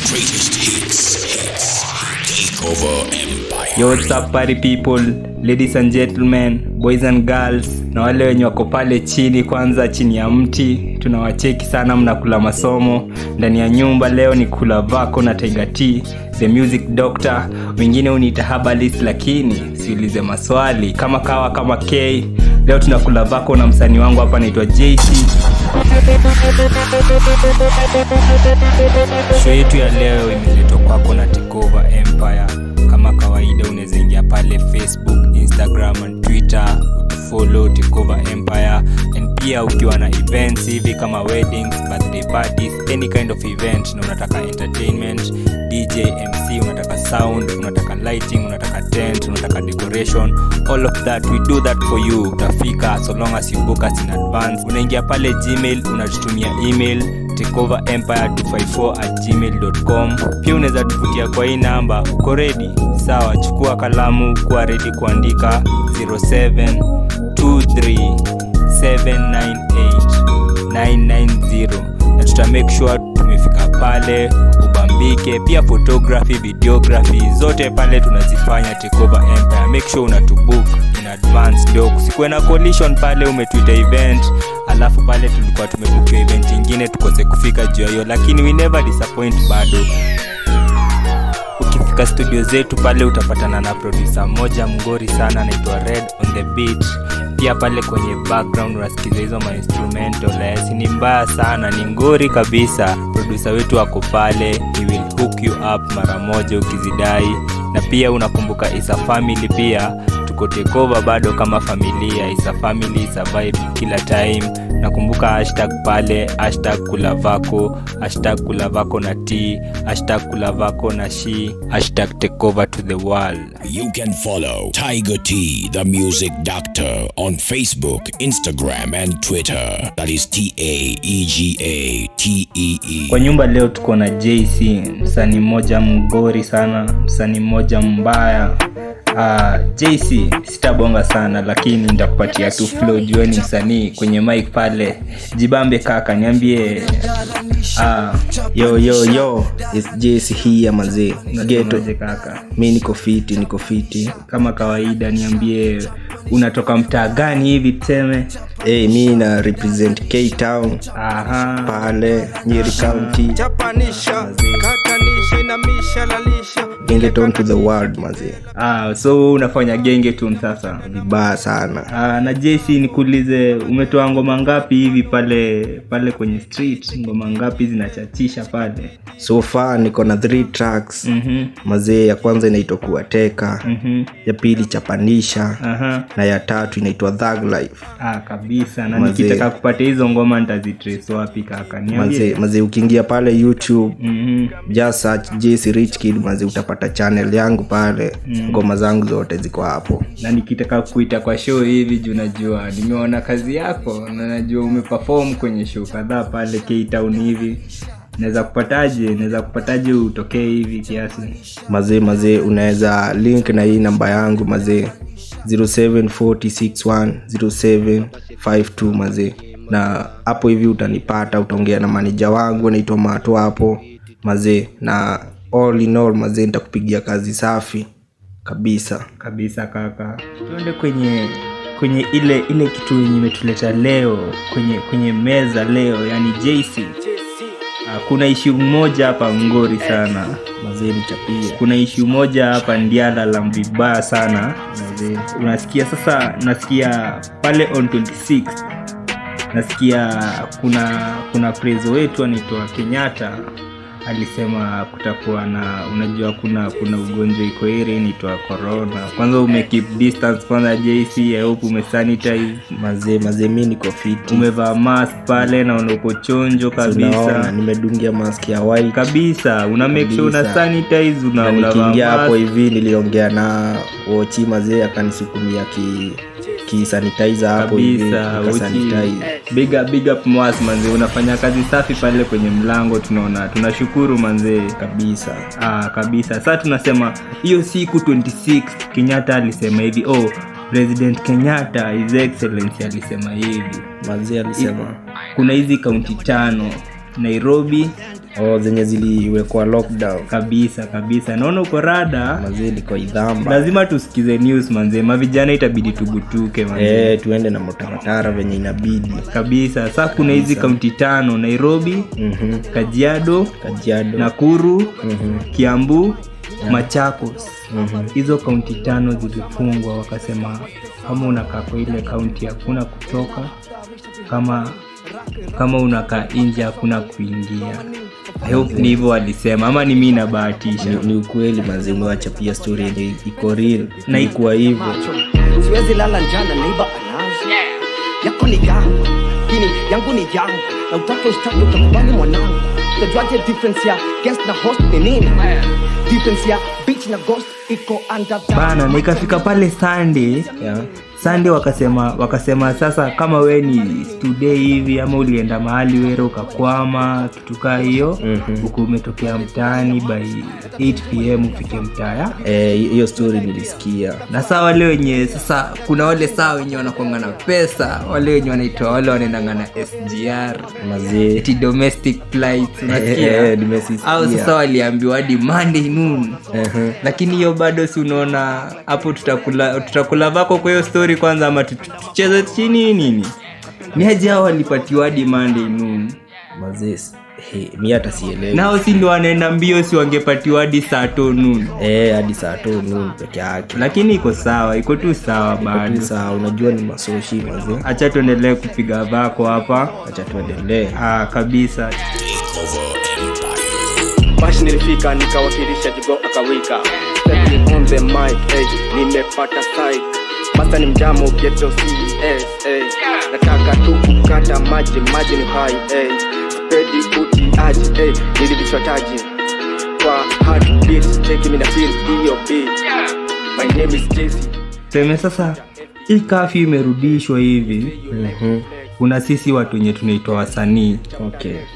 greatest hits. Take over Empire. Yo, what's up party people, ladies and gentlemen, boys and girls, na wale wenye wako pale chini, kwanza chini ya mti. Tunawacheki sana mnakula masomo. Ndani ya nyumba leo ni kula vako na Tiger T, the music doctor. Wengine uniita herbalist lakini siulize maswali. Kama kawa kama K. Leo tunakula vako na msanii wangu hapa anaitwa JC. Show yetu ya leo imeletwa kwako na Take Over Empire. Kama kawaida unaweza ingia pale Facebook, Instagram and Twitter, follow Take Over Empire. And pia ukiwa na events hivi kama weddings, birthday parties, any kind of event na unataka entertainment, DJ, MC, unataka sound, unataka lighting, unataka tent, unataka decoration, all of that, we do that for you. Utafika so long as you book us in advance. Unaingia pale Gmail, unatutumia email takeoverempire254@gmail.com. Pia unaweza tufutia kwa hii namba. Uko ready? Sawa, chukua kalamu, kuwa ready kuandika 0723798990 na tuta make sure tumefika pale. Ubambike. Pia photography, videography, zote pale tunazifanya Take Over Empire. Make sure unatubook in advance ndio kusikuwe na collision pale umetwita event alafu pale tulikuwa tumebook event nyingine tukose kufika juu hiyo, lakini we never disappoint bado. Ukifika studio zetu pale utapatana na producer mmoja mngori sana anaitwa Red on the beat. Pia pale kwenye background unasikiza hizo ma instrumental, ni mbaya sana, ni ngori kabisa. Producer wetu wako pale, he will hook you up mara moja ukizidai. Na pia unakumbuka Isa Family, pia tuko Take Over bado kama familia. Isa Family survive kila time. Nakumbuka hashtag pale, hashtag kulavako, hashtag kulavako na T, hashtag kulavako na she, hashtag Take Over to the world. You can follow Tiger T, the music doctor, on Facebook, Instagram and Twitter. That is TAEGATEE. Kwa nyumba leo tuko na JC, msanii mmoja mgori sana, msanii mmoja mbaya. JC, sitabonga sana lakini nitakupatia tu flow, jueni msanii kwenye mic pale. Jibambe kaka, niambie. Yo, it's JC here mazee. Geto kaka. Mimi niko fiti. Kama kawaida niambie unatoka mtaa gani hivi tuseme? Mimi na represent K Town. Pale Nyeri County. Chapanisha, katanisha na mishalalisha. Gengeton to the world mazee. So unafanya gengeton sasa? Vibaya sana. Na JC nikuulize, umetoa ngoma ngapi hivi pale kwenye street? Ngoma ngapi zinachachisha pale? So far niko na 3 tracks. Mazee, ya kwanza inaitwa Kuwateka, ya pili Chapanisha, na ya tatu inaitwa Thug Life. Kabisa. Na nikitaka kupata hizo ngoma nitazitrace wapi kaka? Niambie. Mazee ukiingia pale YouTube, just search JC Rich Kid mazee, utapata channel yangu pale. Ngoma zangu zote ziko hapo. Na nikitaka kuita kwa show hivi, juu najua nimeona kazi yako na najua umeperform kwenye show kadhaa pale K Town hivi. Naweza kupataje utokee hivi kiasi? Mazee unaweza link na hii namba yangu mazee, 0740610752 mazee. Na hapo hivi utanipata, utaongea na manager wangu anaitwa Mato hapo mazee. Na all in all mazee, nitakupigia kazi safi kabisa kaka. Tuende kwenye ile kitu yenye imetuleta leo kwenye meza leo, yani JC. Kuna issue moja hapa ngori sana mazee, nichapia. Kuna issue moja hapa Ndiala la mbibaya sana mazee. Unasikia sasa, nasikia pale on 26 nasikia kuna prezo wetu anaitwa Kenyatta alisema kutakuwa na, unajua kuna ugonjwa iko heri inaitwa corona. Kwanza umekeep distance kwanza JC, I hope umesanitize mazee. Mimi niko fit, umevaa mask pale na uko chonjo kabisa. Nimedungia mask ya white kabisa. Una make sure una sanitize, nikiingia hapo hivi niliongea na Wochi mazee, akanisukumia ki sanitizer hapo hivi, sanitize. Big up Mwas manze, unafanya kazi safi pale kwenye mlango, tunashukuru manze kabisa. Kabisa. Sasa tunasema hiyo siku 26 Kenyatta alisema hivi, President Kenyatta, His Excellency alisema hivi. Manze alisema kuna hizi kaunti 5, Nairobi, zenye ziliwekwa lockdown kabisa. Naona uko rada mazee, liko idhamba. Lazima tusikize news manze, mavijana itabidi tugutuke manze. Tuende na motaratara venye inabidi kabisa. Sasa kuna hizi kaunti 5: Nairobi, Kajiado, Nakuru, Kiambu, Machakos. Hizo kaunti 5 zilifungwa, wakasema kama unakaa kwa ile kaunti hakuna kutoka, kama unakaa nje hakuna kuingia. I hope ni hivyo walisema, ama ni mimi nabahatisha? Ni ukweli manzi, umeacha pia story yenye iko real na ikuwa hivyo. Usiwezi lala njana neighbor anaanza yako ni yangu, kini yangu ni yangu, na utake ustake utakubali mwanangu. Utajuaje difference ya guest na host ni nini? Difference ya bitch na ghost iko under bana. Nikafika pale Sunday wakasema sasa kama we ni today hivi ama ulienda mahali wewe ukakwama kitu kaa hiyo, huko umetokea mtaani by 8 pm ufike mtaa. Hiyo story nilisikia. Na saa wale wenye sasa kuna wale saa wenye wanakuanga na pesa, wale wenye wanaitwa wale wanaendanga na SGR mazee, domestic flights unasikia. Au sasa waliambiwa hadi Monday noon. Lakini hiyo bado si unaona hapo tutakula vako kwa hiyo story kwanza, ama tucheze chini nini? Ni aje hao walipatiwa hadi Monday noon mazee? Mimi hata sielewi. Nao si ndio wanaenda mbio, si wangepatiwa hadi saa 2 noon? Hadi saa 2 noon peke yake. Lakini iko sawa, iko tu sawa bado. Sawa, unajua ni masoshi mazee. Acha tuendelee kupiga vako hapa. Acha tuendelee. Kabisa. Bash nilifika nikawakilisha jigo akawika. Stepping on the mic, nimepata psych. Basta ni mjamo ghetto CS, nataka tu kukata maji ni high, Pedi uti aji, nilivishwa taji kwa heartbeat, take me na feel D.O.B. My name is JC. Sema sasa hii kafi imerudishwa hivi. Kuna sisi watu wenye tunaitwa wasanii.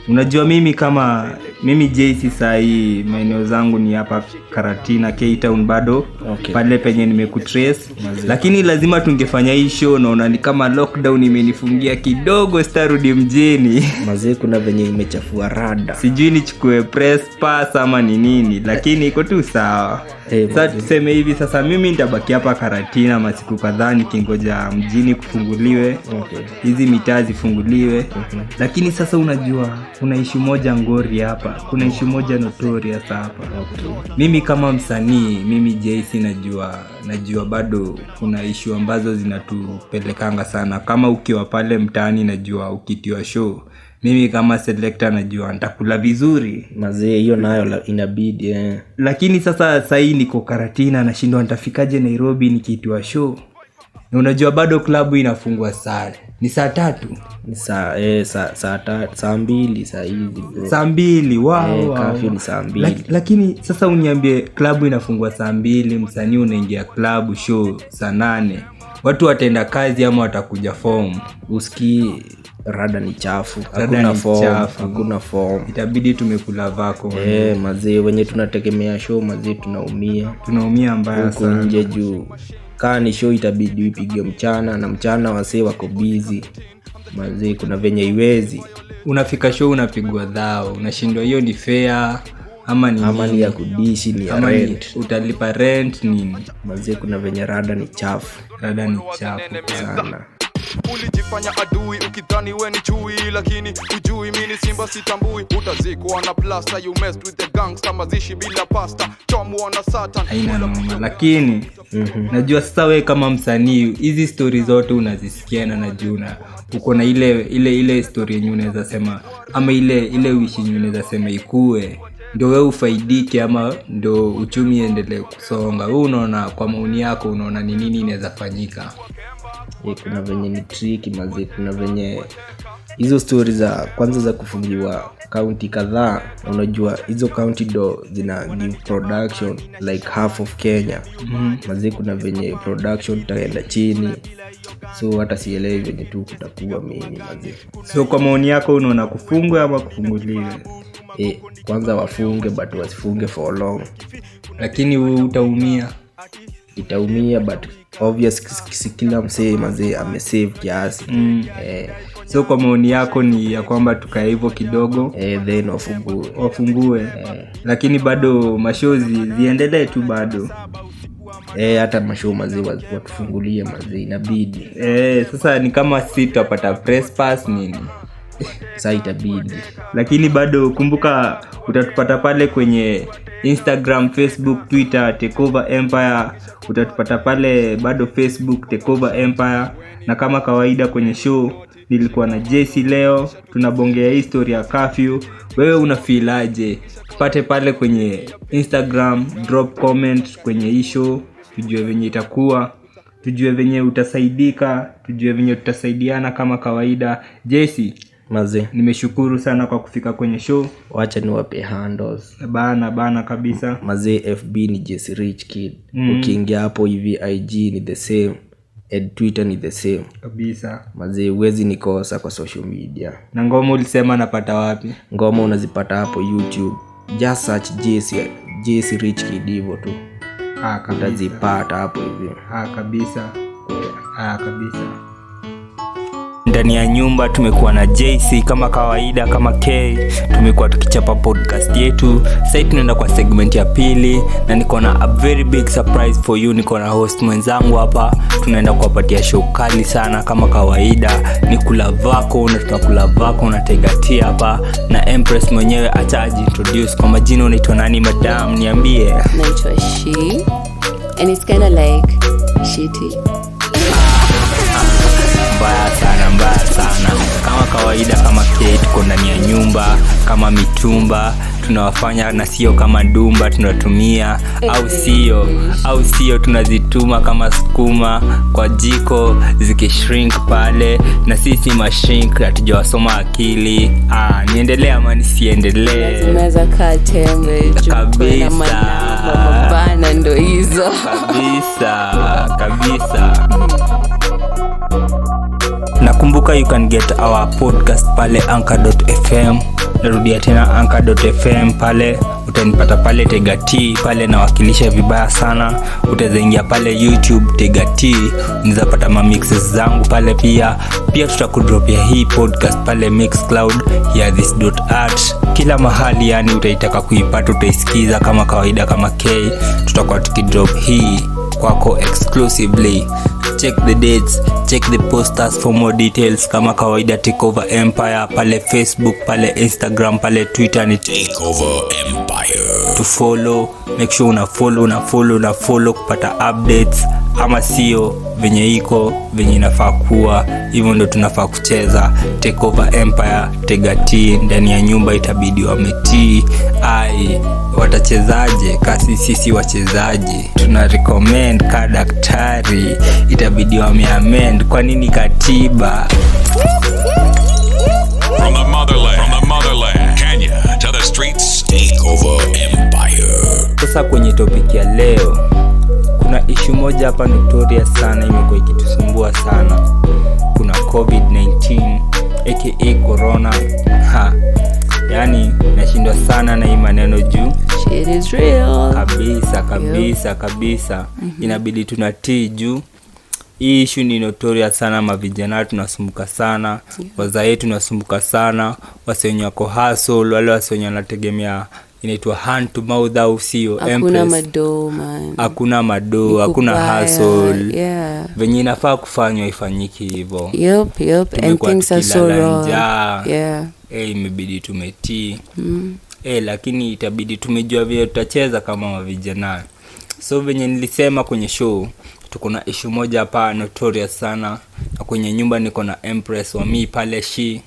Unajua mimi JC sahi maeneo zangu ni hapa Karatina, K-Town bado. Pale penye nimekutrace. Lakini lazima tungefanya hii show, naona ni kama lockdown imenifungia kidogo, sitarudi mjini. Mazee, kuna venye imechafua rada. Sijui nichukue press pass ama ni nini, lakini iko tu sawa. Sasa tuseme hivi, sasa mimi nitabaki hapa Karatina masiku kadhaa nikingoja mjini kufunguliwe. Hizi mitaa zifunguliwe. Lakini sasa unajua kuna issue moja ngori hapa. Kuna issue moja notorious hapa. Mimi kama msanii, mimi JC najua bado kuna issue ambazo zinatupelekanga sana. Kama ukiwa pale mtaani najua ukitiwa show, mimi kama selector najua nitakula vizuri. Mazee, hiyo nayo inabidi. Lakini sasa hii niko Karatina, nashindwa nitafikaje Nairobi nikiitiwa show. Na unajua bado klabu inafungwa sana. Ni saa 3. Ni saa 2 saa hizi bro. Saa 2. Wow. Kafi ni saa 2. Lakini sasa uniambie klabu inafungwa saa 2, msanii unaingia klabu show saa 8. Watu wataenda kazi ama watakuja form? Usikii rada ni chafu. Hakuna form. Itabidi tumekula vako. Mazee, wenye tunategemea show mazee tunaumia mbaya sana. Huko nje juu kaa ni show itabidi ipige mchana, na mchana wasee wako busy. Mazee, kuna venye iwezi. Unafika show unapigwa dhao, unashindwa hiyo ni fair ama ni ya kudishi, ni ya rent. Utalipa rent nini? Mazee, kuna venye rada ni chafu sana. Ulijifanya adui ukidhani we ni chui, lakini ujui mini simba sitambui. Utazikuwa na plasta, you messed with the gangster. Mazishi bila pasta, chomu wana satan. Haina noma, lakini najua sasa we kama msanii hizi story zote unazisikia, na najua uko na ile story yenye unaweza sema, ama ile wish yenye unaweza sema ikue ndio wewe ufaidike, ama ndio uchumi endelee kusonga. Wewe unaona, kwa maoni yako unaona ni nini inaweza fanyika? Kuna venye ni tricky mazee. Kuna venye hizo stories za kwanza za kufungiwa county kadhaa, unajua hizo county do zina give production like half of Kenya. Mazee, kuna venye production taenda chini, so hata sielewi venye tu kutakuwa mimi mazee. So kwa maoni yako unaona kufungwe ama kufunguliwe? Kwanza wafunge, but wasifunge for long. Lakini wewe itaumia but obvious kila msee mazee amesave kiasi. So kwa maoni yako ni ya kwamba tukae hivyo kidogo then wafungue lakini bado mashozi ziendelee tu bado hata mashow mazee watufungulie mazee inabidi sasa ni kama si tutapata press pass nini sasa itabidi, lakini bado kumbuka utatupata pale kwenye Instagram, Facebook, Twitter Takeover Empire. Utatupata pale bado Facebook Takeover Empire. Na kama kawaida kwenye show nilikuwa na JC leo, tunabongea historia ya curfew. Wewe unafeel aje? Tupate pale kwenye Instagram, drop comment kwenye hii show, tujue venye itakuwa, tujue venye utasaidika, tujue venye tutasaidiana kama kawaida. JC mazee, nimeshukuru sana kwa kufika kwenye show. Wacha niwape handles bana kabisa mazee. FB ni JC Rich Kid. Ukiingia hapo hivi IG ni the same, Twitter ni the same kabisa mazee, uwezi nikosa kwa social media. Na ngoma ulisema napata wapi? Ngoma unazipata hapo YouTube, just search JC Rich Kid hivyo tu kabisa utazipata hapo hivi kabisa kabisa. Ndani ya nyumba tumekuwa na JC kama kawaida, kama K tumekuwa tukichapa podcast yetu. Sasa tunaenda kwa segment ya pili na niko na a very big surprise for you. Niko na host mwenzangu hapa, tunaenda kuwapatia show kali sana kama kawaida. Ni kula vako na tunakula vako na Tegatia hapa na Empress mwenyewe. Acha introduce kwa majina. Unaitwa nani madam? Niambie. Naitwa She and it's kind of like shitty. Mbaya sana kama kawaida, kama Kate tuko ndani ya nyumba kama mitumba tunawafanya, na sio kama dumba tunatumia au sio tunazituma kama sukuma kwa jiko zikishrink pale, na sisi mashrink hatujawasoma akili. Niendelea ama nisiendelee? Unaweza kaa tembe kabisa bana, ndo hizo kabisa. Nakumbuka you can get our podcast pale anchor.fm. Narudia tena anchor.fm, pale utanipata pale Tegati pale nawakilisha vibaya sana. Utazaingia pale YouTube Tegati, unaweza pata ma mixes zangu pale pia tutakudropia hii podcast pale Mixcloud ya this.art. Kila mahali yani utaitaka kuipata, utaisikiza kama kawaida kama K. Tutakuwa tukidrop hii kwako exclusively. Check the dates, check the posters for more details. Kama kawaida Takeover Empire pale Facebook, pale Instagram, pale Twitter ni Takeover Empire. To follow, make sure una follow kupata updates, ama sio venye iko venye inafaa kuwa. Hivyo ndo tunafaa kucheza. Takeover Empire Tegati ndani ya nyumba, itabidi wametii. Watachezaje? Kasi sisi wachezaji tuna recommend ka daktari, itabidi wameamend. Kwa nini katiba? From the motherland, Kenya to the streets, Takeover Empire. Sasa kwenye topic ya leo kuna issue moja hapa notorious sana, imekuwa ikitusumbua sana. Kuna COVID-19 aka corona. Yani nashindwa sana na hii maneno juu shit is real kabisa. Inabidi tunatii juu hii issue ni notorious sana. Mavijana tunasumbuka sana, wazae tunasumbuka sana, wasenye wako hustle, wale wasenye wanategemea inaitwa hand to mouth au sio? Hakuna mado, hakuna hustle. Venye inafaa kufanywa ifanyiki hivyo. Yep. And things are so wrong. Imebidi tumetii. Lakini itabidi tumejua vile tutacheza kama mavijana. So venye nilisema kwenye show, tuko na issue moja hapa notorious sana. Na kwenye nyumba niko na Empress wa mimi pale She.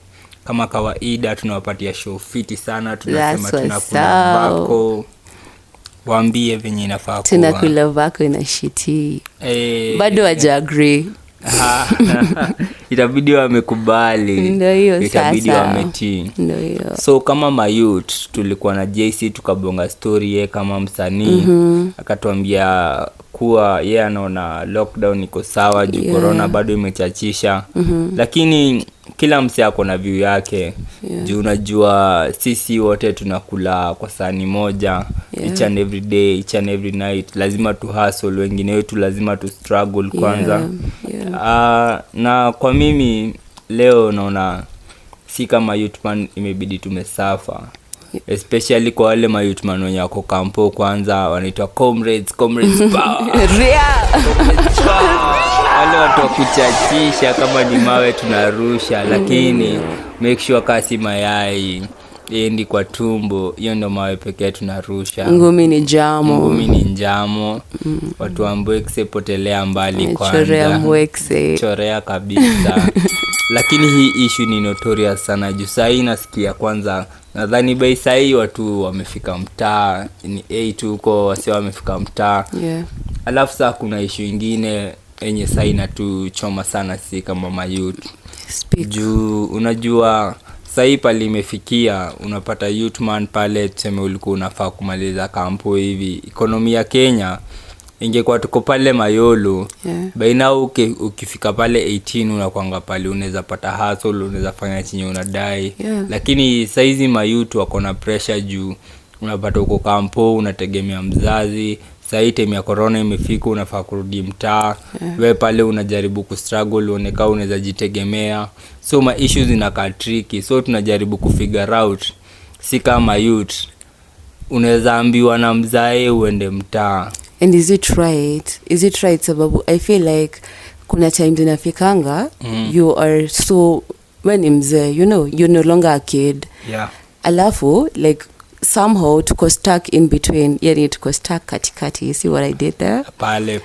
Kama kawaida tunawapatia show fiti sana. Tunasema tunakula vako. Waambie venye inafaa kuwa. Tunakula vako ina shiti. Bado haja agree. Itabidi wamekubali. Ndio hiyo sasa. Itabidi wametii. Ndio hiyo. So kama mayouth tulikuwa na JC tukabonga story kama msanii. Akatuambia kuwa anaona lockdown iko sawa juu corona bado imechachisha. Lakini kila mse ako na view yake. Juu unajua sisi wote tunakula kwa sahani moja. Each and every day, each and every night. Lazima tu hustle, wengine wetu lazima tu struggle kwanza. Na kwa mimi leo naona si kama youthman imebidi tumesafa, especially kwa wale mayouthman wenye wako kampo kwanza wanaitwa comrades power. Wale watu wa kuchachisha kama ni mawe tunarusha, lakini make sure kasi mayai endi kwa tumbo, hiyo ndo mawe pekee tunarusha. Ngumi ni njamo. Watu wa Mbwekse potelea mbali kwanza. Chorea kabisa. Lakini hii issue ni notorious sana juu sahi nasikia kwanza, nadhani by sahi watu wamefika mtaa ni 8 huko wasi wamefika mtaa. Alafu saa kuna issue nyingine yenye sahi natuchoma sana si kama mayouth. Juu unajua sahi pale imefikia unapata youthman pale tuseme ulikuwa unafaa kumaliza kampo hivi, ekonomi ya Kenya ingekuwa tuko pale Mayolo, baina ukifika pale 18 unakuanga pale unaweza pata hustle, unaweza fanya chenye unadai. Lakini saizi mayouth wako na pressure juu unapata uko kampo unategemea mzazi, sahi time ya corona imefika unafaa kurudi mtaa. Wewe pale unajaribu kustruggle uoneka unaweza jitegemea, so my issues inakaa tricky. So tunajaribu kufigure out si kama youth unaweza ambiwa na mzae uende mtaa. And is it right sababu I feel like kuna times inafikanga you are so when mzee, you know, you're no longer a kid. Alafu like somehow tuko stuck in between, yani tuko stuck katikati. You see what I did there? Pale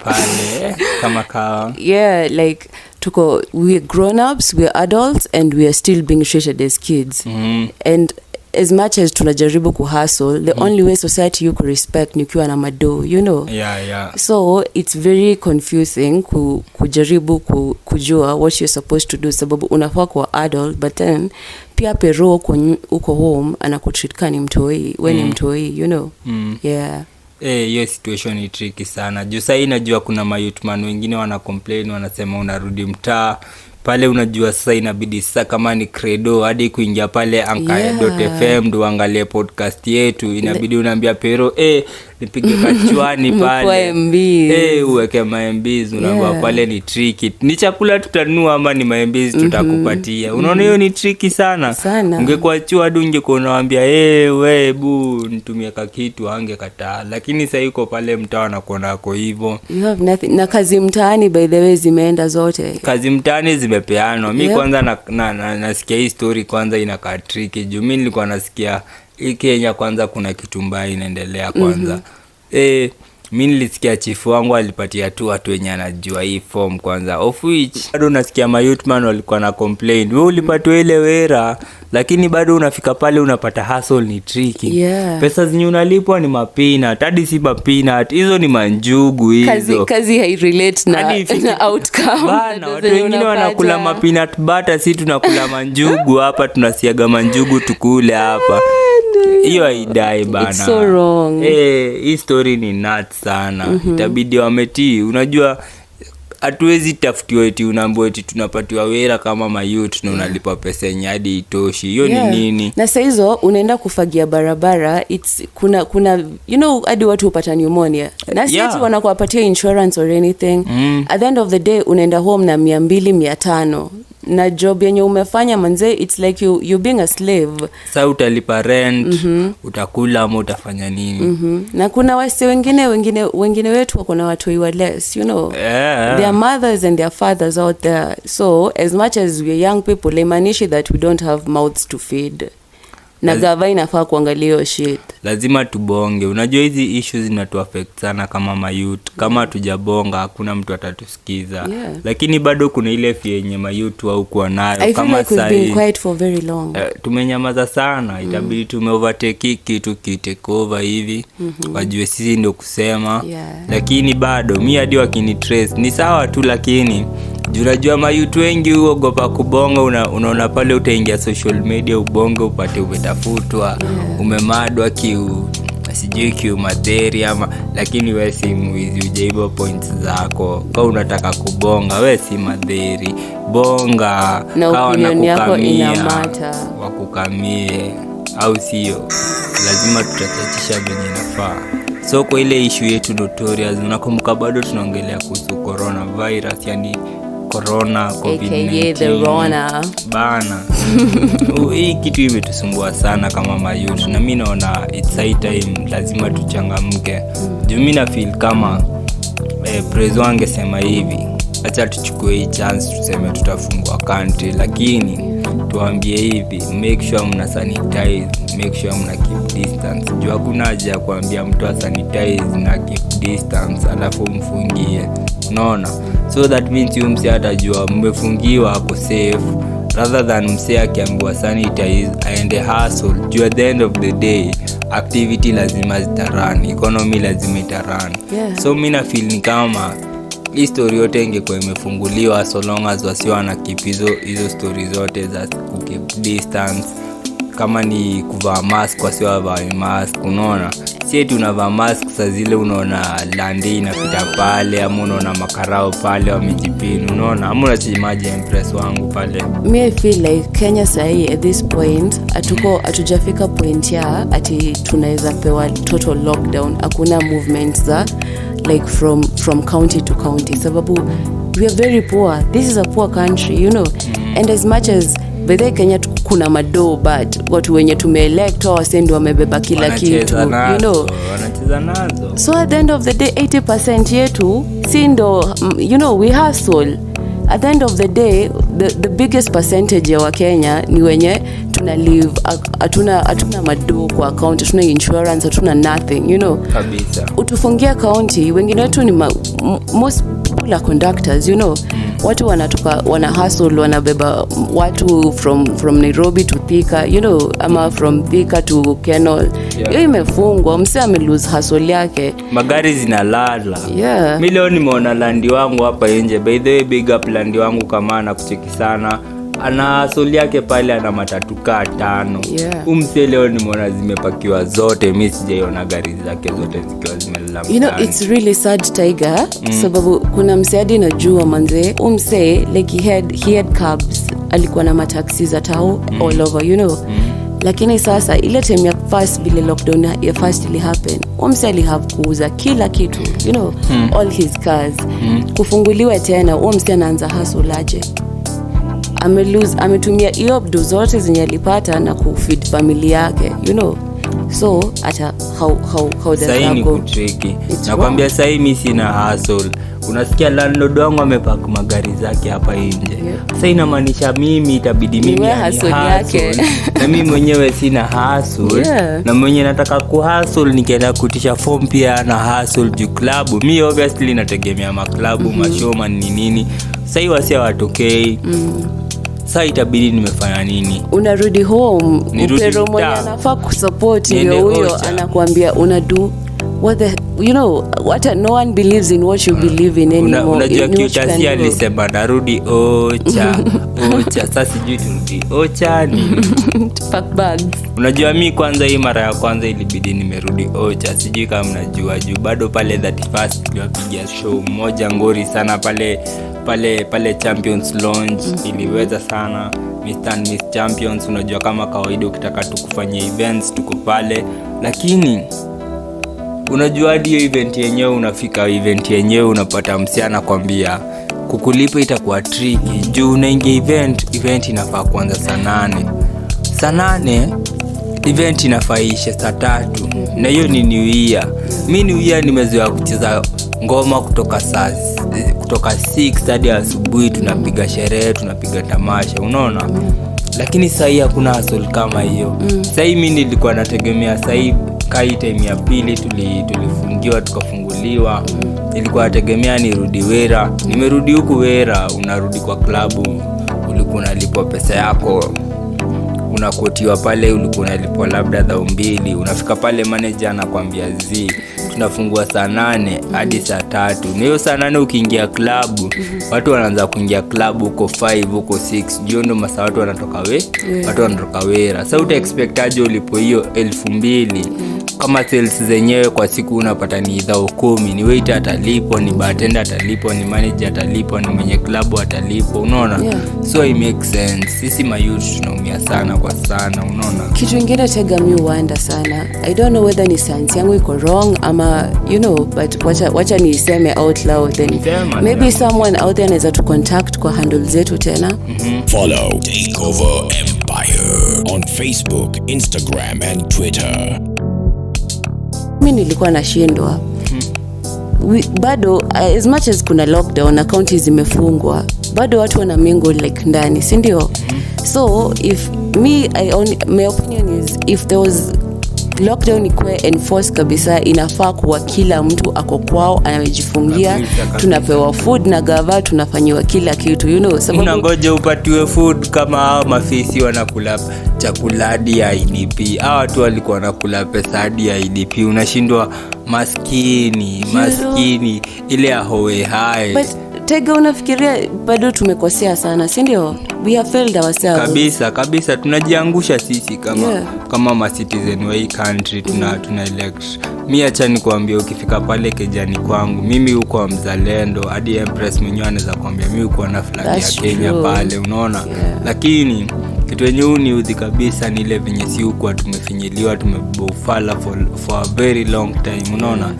kama kawa. Like we're grown-ups, we're adults, and we are still being treated as kids. And as much as tunajaribu kuhustle, the only way society you could respect ni ukiwa na mado, you know. So it's very confusing kujaribu kujua what you're supposed to do sababu unafaa kuwa adult, but then pia pero uko home anakutreat kama mtoi, wewe ni mtoi, you know. Hiyo situation ni tricky sana. Juu sasa inajua kuna mayouthman wengine wana complain wanasema unarudi mtaa. Pale unajua sasa inabidi sasa kama ni credo hadi kuingia pale Anchor.fm ndo angalie podcast yetu, inabidi unaambia pero nipige kachwani pale uweke maembizi unaambia pale ni tricky. Ni chakula tutanunua ama ni maembizi tutakupatia. Unaona hiyo ni tricky sana. Ungekuwa chua hadi ungekuwa unawaambia wewe bu nitumie kitu angekataa, lakini sasa yuko pale mtaa na kuona kwa hivyo. You have nothing. Na kazi mtaani by the way zimeenda zote. Kazi mtaani zimepeanwa. Mimi kwanza nasikia hii story kwanza inakaa tricky. Juu mimi nilikuwa nasikia hii Kenya kwanza kuna kitu mbaya inaendelea kwanza. Mimi nilisikia chifu wangu alipatia tu watu wenye anajua hii form kwanza, of which bado nasikia mayouthman walikuwa na complain wewe ulipatwa ile wera lakini bado unafika pale unapata hustle ni tricky. Pesa zenye unalipwa ni mapina, hadi si mapina, hizo ni manjugu hizo. Kazi hai relate na outcome. Bana watu wengine wanakula mapinat butter, si tunakula manjugu hapa, tunasiaga manjugu tukule hapa. Hiyo haidai bana. It's so wrong. Hii story ni nuts sana. Itabidi wametii. Unajua hatuwezi tafutiwa eti unaambiwa eti tunapatiwa wera kama mayouth na unalipa pesa yenye hadi itoshi. Hiyo ni nini? Na sasa hizo unaenda kufagia barabara, kuna you know hadi watu hupata pneumonia. Na sisi wanakupatia insurance or anything. At the end of the day unaenda home na 200-500. Na job yenye umefanya manze, it's like you being a slave. Sasa utalipa rent, utakula ama utafanya nini? Na kuna wase wengine wetu wako na watu wa less, you know. Their mothers and their fathers out there. So as much as we are young people, imanishi that we don't have mouths to feed. Na gava inafaa kuangalia shit. Lazima tubonge. Unajua hizi issues zinatuaffect sana kama mayouth. Kama tujabonga hakuna mtu atatusikiza. Lakini bado kuna ile fie yenye mayouth au kuwa nayo kama sasa. I feel like we've been quiet for very long. Tumenyamaza sana. Itabidi tumeovertake kitu take over hivi. Wajue sisi ndio kusema. Lakini bado mimi hadi wakinitrace ni sawa tu, lakini unajua mayouth wengi huogopa kubonga. Unaona pale utaingia social media ubonge upate umetafutwa, umemadwa sijui madheri ama, lakini wewe si mwizi, ujaiba points zako. Kama unataka kubonga wewe si madheri, bonga kawa na wakukamie au sio? Lazima tutachachisha venye inafaa. So kwa ile issue yetu notorious, unakumbuka bado tunaongelea kuhusu coronavirus, yani corona COVID-19 aka the Rona bana. Hii kitu imetusumbua sana kama mayouth, na mimi naona it's high time lazima tuchangamke. Juu mimi na feel kama prezo angesema hivi, acha tuchukue hii chance tuseme tutafungua country, lakini tuambie hivi, make sure mna sanitize, make sure mna keep distance. Juu hakuna haja kuambia mtu sanitize na keep distance alafu mfungie, unaona? So that means you mse atajua mmefungiwa hapo safe, rather than mse akiambiwa sanitize aende hustle. Juu at the end of the day activity lazima zitarun, economy lazima itarun. So mimi na feel ni kama hii story yote ingekuwa imefunguliwa so long as wasio wana keep hizo story zote za keep distance. Kama ni kuvaa mask wasio wavaa mask, unaona? Si eti unavaa mask saa zile unaona landi inapita pale, ama unaona makarao pale wamejipini, unaona? Ama unachimaji impress wangu pale. Me feel like Kenya sahi at this point hatujafika point ya ati tunaweza pewa total lockdown. Hakuna movement za like from county to county, sababu we are very poor. This is a poor country, you know. And as much as bethe Kenya kuna mado, but watu wenye tumeelect wasendi wamebeba kila kitu, you know. Wanacheza nazo. So at the end of the day 80% yetu si ndo, you know, we hustle. At the end of the day the biggest percentage ya Wakenya ni wenye tuna live, hatuna mado kwa account, hatuna insurance, hatuna nothing, you know. Kabisa. Utufungia county, wengine wetu ni most people are conductors, you know. Watu wanatoka wana hustle, wanabeba watu from Nairobi to Thika, you know, ama from Thika to Kenol. Hiyo imefungwa, mse ame lose hustle yake. Magari zinalala. Yeah. Mimi leo nimeona landi wangu hapa nje. By the way, big up landi wangu kama anakucheki sana. Ana hustle yake pale, ana matatu 5. Yeah. Umse leo nimeona zimepakiwa zote, mimi sijaiona gari zake zote zikiwa zimelala. You know, it's really sad, Tiger, sababu kuna mseadi najua manze, umse like he had cabs, alikuwa na mataxi za tao all over, you know. Lakini sasa ile time ya first bila lockdown ya first ili happen, umse ali have kuuza kila kitu, you know, all his cars. Kufunguliwa tena, umse anaanza hustle aje. Ametumia hiyo do zote zenye alipata na kufeed familia yake, you know. So ata how does that go? Nakwambia sasa mimi sina hustle. Unasikia landlord wangu amepark magari zake hapa nje. Sasa inamaanisha mimi itabidi mimi hustle yake. Na mimi mwenyewe sina hustle. Na mwenye nataka kuhustle nikienda kutisha form pia na hustle juu club. Mimi obviously nategemea maklabu, mashowman ni nini. Sasa hiyo wasia watokei. Sasa itabidi nimefanya nini? Unarudi home, upero mwenye anafaa kusupport ndio huyo anakuambia unadu what the, you know, no one believes in what you believe in anymore. Unajua kiutasi alisema narudi ocha. Sasa sijui turudi ocha ni pack bags. Unajua mimi kwanza hii mara ya kwanza ilibidi nimerudi ocha. Sijui kama mnajua juu bado pale 31st tulipiga show moja ngori sana pale Champions Lounge. Iliweza sana Mr. and Miss Champions. Unajua kama kawaida ukitaka tukufanyia events tuko pale, lakini unajua hadi hiyo event yenyewe, unafika event yenyewe unapata msichana kwambia kukulipa itakuwa tricky juu unaingia event inafaa kuanza saa 8 event inafaisha saa 3 na hiyo ni New Year. Mimi New Year nimezoea kucheza ngoma kutoka 6 hadi asubuhi, tunapiga sherehe, tunapiga tamasha, unaona? Lakini sasa hii hakuna hustle kama hiyo. Sasa mimi nilikuwa nategemea sasa kai time ya pili tulifungiwa tukafunguliwa. Nilikuwa nategemea nirudi Wera. Nimerudi huku Wera, unarudi kwa klabu, ulikuwa unalipwa pesa yako. Unakotiwa pale, ulikuwa unalipwa labda 2,000. Unafika pale manager anakuambia tunafungua saa 8 hadi saa 3. Na hiyo saa 8 ukiingia klabu, watu wanaanza kuingia klabu huko 5 huko 6. Ndio ndo masaa watu wanatoka watu wanatoka Wera. Sasa uta expect aje ulipo hiyo 2,000 kama sales zenyewe kwa siku unapata ni 10, ni waiter atalipo, ni bartender atalipo, ni manager atalipo, ni mwenye club atalipo, unaona? So it makes sense. Sisi mayouth tunaumia sana kwa sana, unaona? Kitu kingine Tega mi wanda sana, I don't know whether ni sense yangu iko wrong ama but wacha niseme out loud, then maybe someone out there anaweza tu contact kwa handle zetu tena. Follow Takeover Empire on Facebook, Instagram and Twitter. Mimi nilikuwa nashindwa. Bado as much as kuna lockdown, akaunti zimefungwa, bado watu wana mingle like ndani, si ndio? So if my opinion is, if there was lockdown ikuwe enforced kabisa, inafaa kuwa kila mtu ako kwao anajifungia, tunapewa food na gava, tunafanyiwa kila kitu, sababu unangoja upatiwe food kama hao mafisi wanakula chakula hadi ya IDP. Hao watu walikuwa wanakula pesa hadi ya IDP, unashindwa maskini ile ya hoe hai. But Tega, unafikiria bado tumekosea sana, si ndio? We have failed ourselves. Kabisa tunajiangusha sisi kama ma citizen wa hii country, tuna elect. Mimi acha nikwambie, ukifika pale kejani kwangu, mimi uko mzalendo, hadi Empress mwenyewe anaweza kuambia mimi uko na flag ya Kenya pale, unaona? Lakini kitu yenyewe ni udhi kabisa ni ile venye si huko tumefinyiliwa, tumebofala for a very long time, unaona?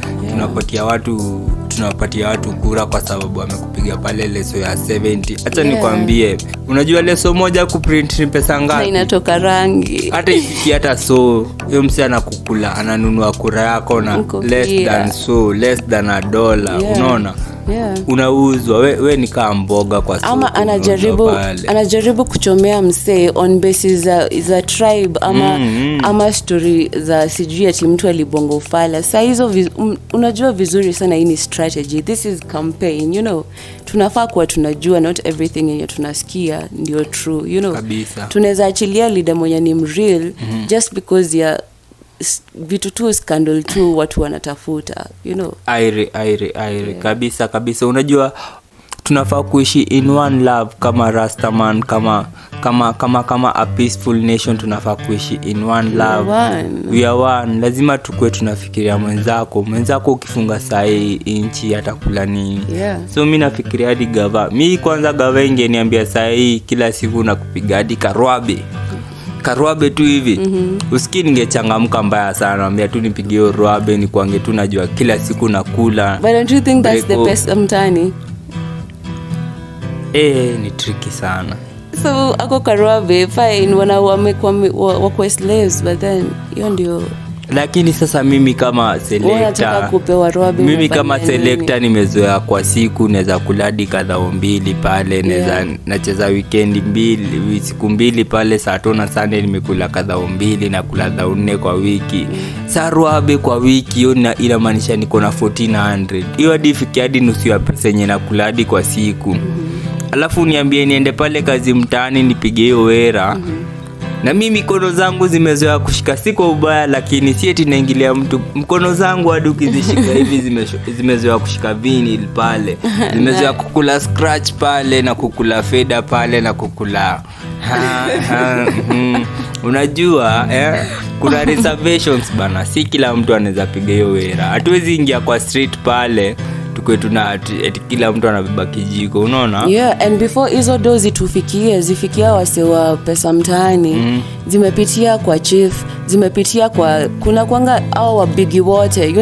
Tunapatia watu kura kwa sababu wamekupiga pale leso ya 70. Acha nikwambie, unajua leso moja kuprint ni pesa ngapi? Inatoka rangi. Hata ifiki hata so, hiyo msi anakukula, ananunua kura yako na less than $1, unaona? Unauzwa we ni kama mboga kwa soko. Ama anajaribu kuchomea msee on basis za tribe ama story za sijui ati mtu alibongo ufala. Sasa hizo unajua vizuri sana hii ni strategy. This is campaign, tunafaa kuwa tunajua not everything yenye tunasikia ndio true, Kabisa. Tunaweza achilia leader mwenye ni mreal just because ya vitu tu scandal tu watu wanatafuta, Aire. Kabisa. Unajua tunafaa kuishi in one love kama Rastaman, kama a peaceful nation. Tunafaa kuishi in one love. We are one. Lazima tukue tunafikiria mwenzako ukifunga saa hii inchi atakula nini. So mimi nafikiria hadi mimi kwanza gava ingeniambia saa hii kila siku nakupiga hadi karwabe tu hivi. Usikii ningechangamka mbaya sana, naambia tu nipigie rwabe ni kwange tu najua kila siku nakula. But don't you think that's the best mtani? Ni tricky sana. So ako karwabe fine wako slaves, but then hiyo ndio. Lakini sasa mimi kama selector nimezoea kwa siku naweza kuladi kadhaa 2 pale, nacheza weekend 2 siku 2 pale, Saturday na Sunday nimekula kadhaa 2 na kula 4 kwa wiki. Sarwabe kwa wiki hiyo inamaanisha niko na 1400. Hiyo hadi ifiki hadi nusu ya pesa yenye nakula hadi kwa siku. Alafu niambie niende pale kazi mtaani nipige hiyo wera. Na mimi mikono zangu zimezoea kushika, si kwa ubaya, lakini si eti naingilia mtu. Mkono zangu hadi ukizishika hivi zimezoea kushika vinyl pale. Zimezoea kukula scratch pale na kukula feda pale na kukula. Unajua kuna reservations bana. Si kila mtu anaweza piga hiyo wera. Hatuwezi ingia kwa street pale kwetu na kila mtu anabeba kijiko, unaona? And before hizo dozi zifikia wase wa pesa mtaani, zimepitia kwa chief, zimepitia kwa kuna kwanga au wabigi wote,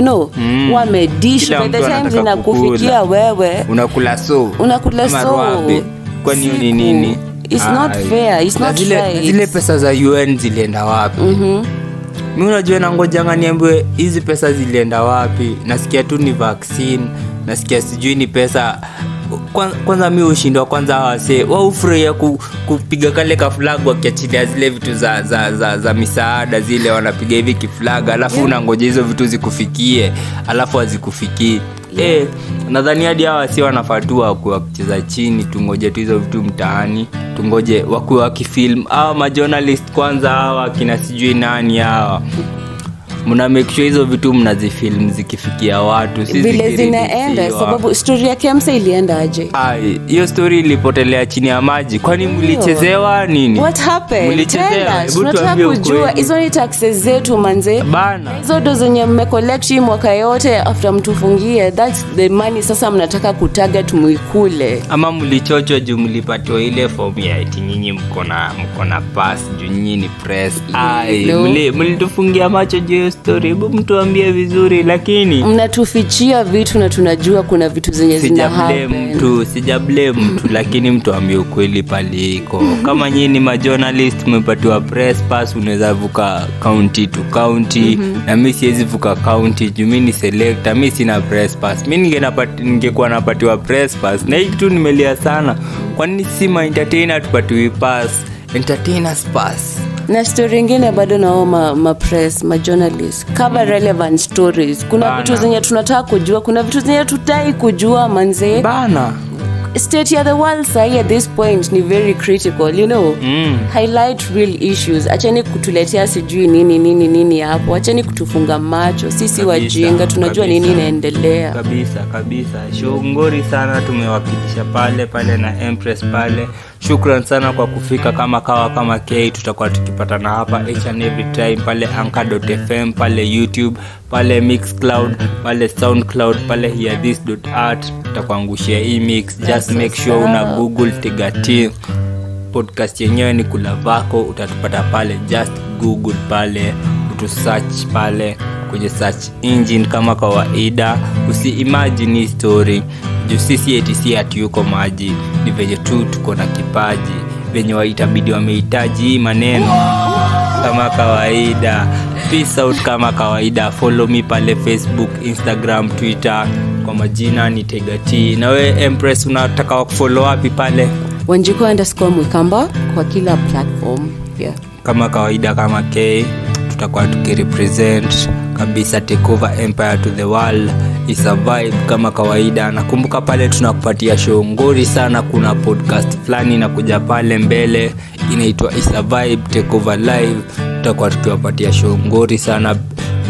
wamedish by the time zinakufikia wewe unakula so kwa nini? It's not fair, it's not right. Zile pesa za UN zilienda wapi? Mimi unajua nangoja niambiwe hizi pesa zilienda wapi. Nasikia tu ni vaccine, nasikia sijui ni pesa. Kwanza mimi ushindwa kwanza wase ufurahia kupiga kale ka flag wakiachilia zile vitu za misaada zile, wanapiga hivi kiflag alafu unangoja hizo vitu zikufikie alafu hazikufikii. Nadhani hadi hawa si wanafatua kwa kucheza chini, tungoje tu hizo vitu mtaani, tungoje wakuwa wakifilm. Hawa ma journalist kwanza, hawa kina sijui nani hawa mna make sure hizo vitu mnazifilm zikifikia watu, si vile zinaenda, sababu story ya Kemsa ilienda aje? Hiyo story ilipotelea chini ya maji. Kwani mlichezewa nini? What happened? Mlichezewa? Tunataka kujua hizo ni taxes zetu manze bana. Hizo ndo zenye mmecollect mwaka yote after mtufungie, that's the money. Sasa mnataka kutarget muikule, ama mlichochwa juu mlipatiwa ile form ya eti nyinyi mko na pass juu nyinyi ni press? Mlitufungia macho juu ya story. Hebu mtuambie vizuri, lakini mnatufichia vitu na tunajua kuna vitu zenye zina happen. Sijablame mtu lakini mtuambie ukweli pale iko. Kama nyinyi ni majournalist mmepatiwa press pass, unaweza vuka county to county. Na mimi siwezi vuka county juu mimi ni selector, mimi sina press pass. Mimi ningekuwa napatiwa press pass. Na hii kitu nimelia sana. Kwa nini si ma entertainer tupatiwe pass? Entertainers pass. Na story nyingine bado nao ma press, ma journalists cover relevant stories. Kuna vitu zenye tunataka kujua, kuna vitu zenye tutai kujua manze bana. State of the world say at this point ni very critical, you know. Highlight real issues. Acheni kutuletea sijui nini hapo. Acheni kutufunga macho. Sisi wajinga tunajua nini inaendelea. Kabisa. Shongori sana, tumewakilisha pale na Empress pale. Shukran sana kwa kufika. Kama K tutakuwa tukipatana hapa each and every time pale Anchor.fm, pale YouTube, pale Mixcloud, pale Soundcloud, pale hearthis.art. tutakuangushia hii mix. Just make sure una Google Taiga T. Podcast yenyewe ni Kula Vako, utatupata pale. Just Google pale, utu search pale kwenye search engine kama kawaida. Usiimagine story juu sisi ATC yuko maji, ni venye tu tuko na kipaji, venye waitabidi wamehitaji maneno kama kawaida. Peace out kama kawaida. Follow me pale Facebook, Instagram, Twitter kwa majina ni Taiga T. Na wewe Empress unataka kufollow wapi pale? Wanjiko_Mwikamba kwa kila platform. Yeah. Kama kawaida kama K tutakuwa tukirepresent kabisa, take over empire to the world. Is a vibe kama kawaida. Nakumbuka pale tunakupatia show ngori sana, kuna podcast fulani inakuja pale mbele inaitwa Is a Vibe Take Over Live. Tutakuwa tukiwapatia show ngori sana.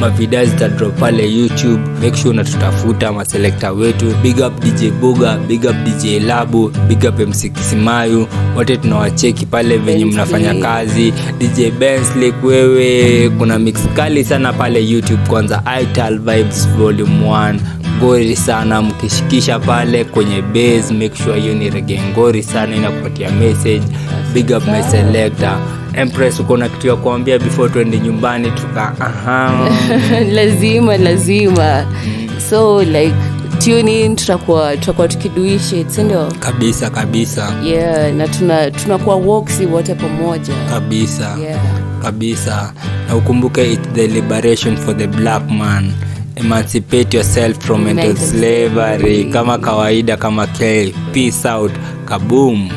Mavideo zitadrop pale YouTube. Make sure unatutafuta maselector wetu. Big up DJ Boga, big up DJ Labu, big up MC Kisimayu. Wote tunawacheki pale venye mnafanya kazi. DJ Bensley wewe, kuna mix kali sana pale YouTube. Kwanza Ital Vibes Volume 1 ngori sana, mkishikisha pale kwenye bass. Make sure hiyo ni reggae ngori sana, inakupatia message. Big up my selector. Empress, uko na kitu ya kuambia before tuende nyumbani lazima so like tune in, tutakuwa tukiduishi ndio kabisa yeah, na tunakuwa walksi wote pamoja kabisa. Na ukumbuke it's the liberation for the black man. Emancipate yourself from mental slavery. Kama kawaida kama K. Peace out. Kaboom.